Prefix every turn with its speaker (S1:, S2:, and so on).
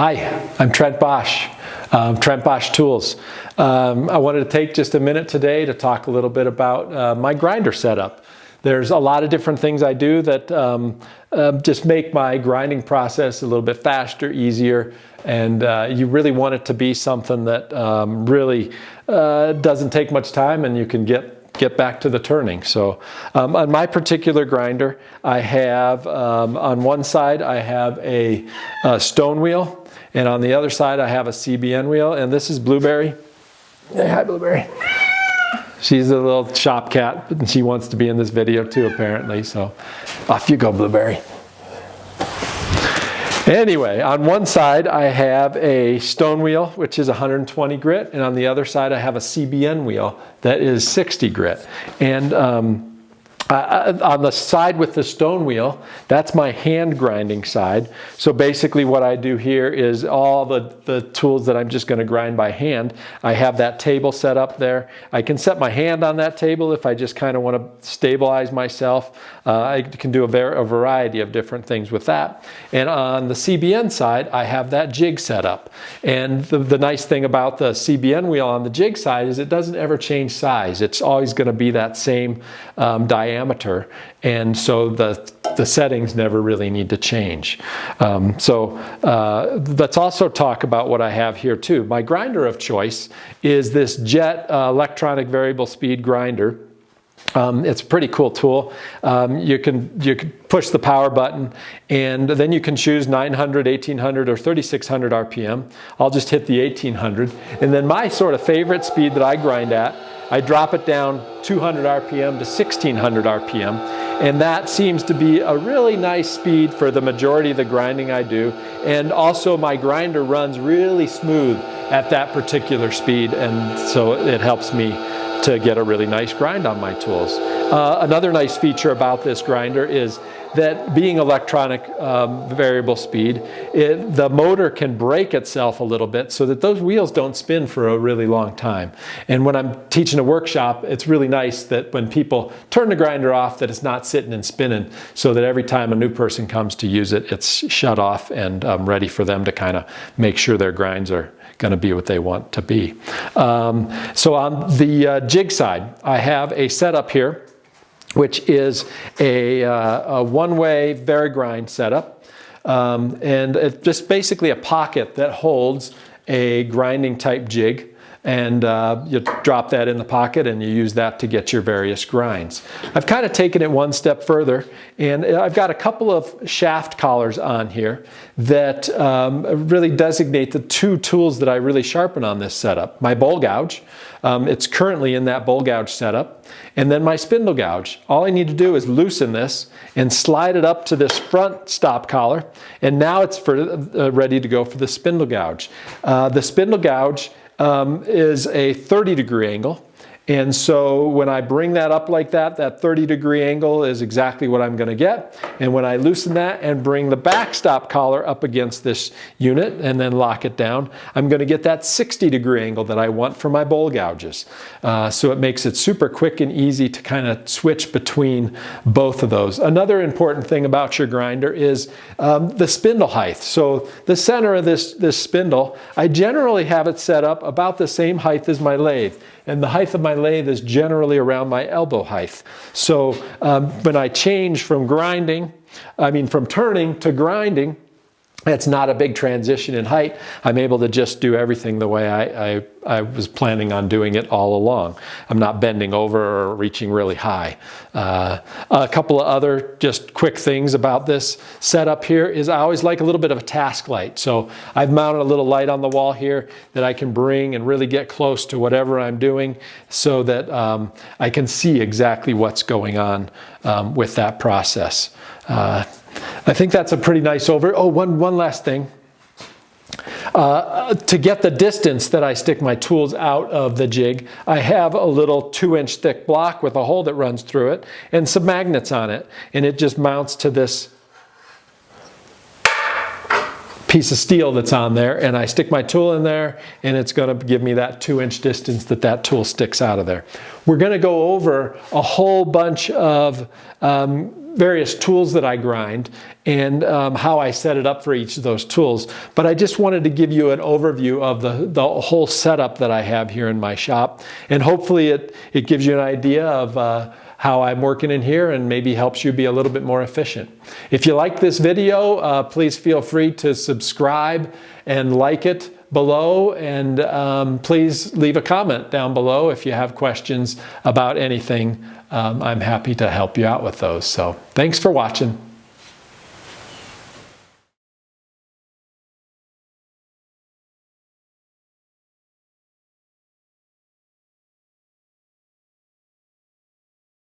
S1: Hi, I'm Trent Bosch, Trent Bosch Tools. I wanted to take just a minute today to talk a little bit about my grinder setup. There's a lot of different things I do that just make my grinding process a little bit faster, easier, and you really want it to be something that really doesn't take much time and you can get back to the turning. So on my particular grinder, I have on one side I have a stone wheel, and on the other side I have a CBN wheel, and this is Blueberry. Hey, hi Blueberry. She's a little shop cat, and she wants to be in this video too apparently, so off you go, Blueberry. Anyway, on one side I have a stone wheel, which is 120 grit, and on the other side I have a CBN wheel that is 60 grit. And on the side with the stone wheel, that's my hand grinding side. So basically what I do here is all the tools that I'm just going to grind by hand. I have that table set up there. I can set my hand on that table if I just kind of want to stabilize myself. I can do a variety of different things with that. And on the CBN side, I have that jig set up. And the nice thing about the CBN wheel on the jig side is it doesn't ever change size. It's always going to be that same diameter. And so the settings never really need to change. Let's also talk about what I have here too. My grinder of choice is this Jet electronic variable speed grinder. It's a pretty cool tool. You can push the power button, and then you can choose 900, 1800, or 3600 RPM. I'll just hit the 1800. And then my sort of favorite speed that I grind at, I drop it down 200 RPM to 1600 RPM. And that seems to be a really nice speed for the majority of the grinding I do. And also my grinder runs really smooth at that particular speed, and so it helps me to get a really nice grind on my tools. Another nice feature about this grinder is that being electronic variable speed, the motor can break itself a little bit so that those wheels don't spin for a really long time. And when I'm teaching a workshop, it's really nice that when people turn the grinder off, that it's not sitting and spinning, so that every time a new person comes to use it, it's shut off and ready for them to kind of make sure their grinds are going to be what they want to be. So on the jig side, I have a setup here, which is a one-way Varigrind setup. And it's just basically a pocket that holds a grinding type jig. And you drop that in the pocket and you use that to get your various grinds. I've kind of taken it one step further, and I've got a couple of shaft collars on here that really designate the two tools that I really sharpen on this setup. My bowl gouge, it's currently in that bowl gouge setup, and then my spindle gouge. All I need to do is loosen this and slide it up to this front stop collar, and now it's ready to go for the spindle gouge. The spindle gouge is a 30-degree angle. And so when I bring that up like that, that 30-degree angle is exactly what I'm going to get. And when I loosen that and bring the backstop collar up against this unit and then lock it down, I'm going to get that 60-degree angle that I want for my bowl gouges. So it makes it super quick and easy to kind of switch between both of those. Another important thing about your grinder is the spindle height. So the center of this spindle, I generally have it set up about the same height as my lathe. And the height of my lathe is generally around my elbow height. So when I change from turning to grinding, it's not a big transition in height. I'm able to just do everything the way I was planning on doing it all along. I'm not bending over or reaching really high. A couple of other just quick things about this setup here is I always like a little bit of a task light. So I've mounted a little light on the wall here that I can bring and really get close to whatever I'm doing so that I can see exactly what's going on with that process. I think that's a pretty nice overview. Oh, one last thing. To get the distance that I stick my tools out of the jig, I have a little 2-inch thick block with a hole that runs through it and some magnets on it. And it just mounts to this piece of steel that's on there, and I stick my tool in there, and it's going to give me that 2-inch distance that tool sticks out of there. We're going to go over a whole bunch of various tools that I grind and how I set it up for each of those tools. But I just wanted to give you an overview of the whole setup that I have here in my shop, and hopefully it gives you an idea of how I'm working in here and maybe helps you be a little bit more efficient. If you like this video, please feel free to subscribe and like it below, and please leave a comment down below if you have questions about anything. I'm happy to help you out with those. So thanks for watching.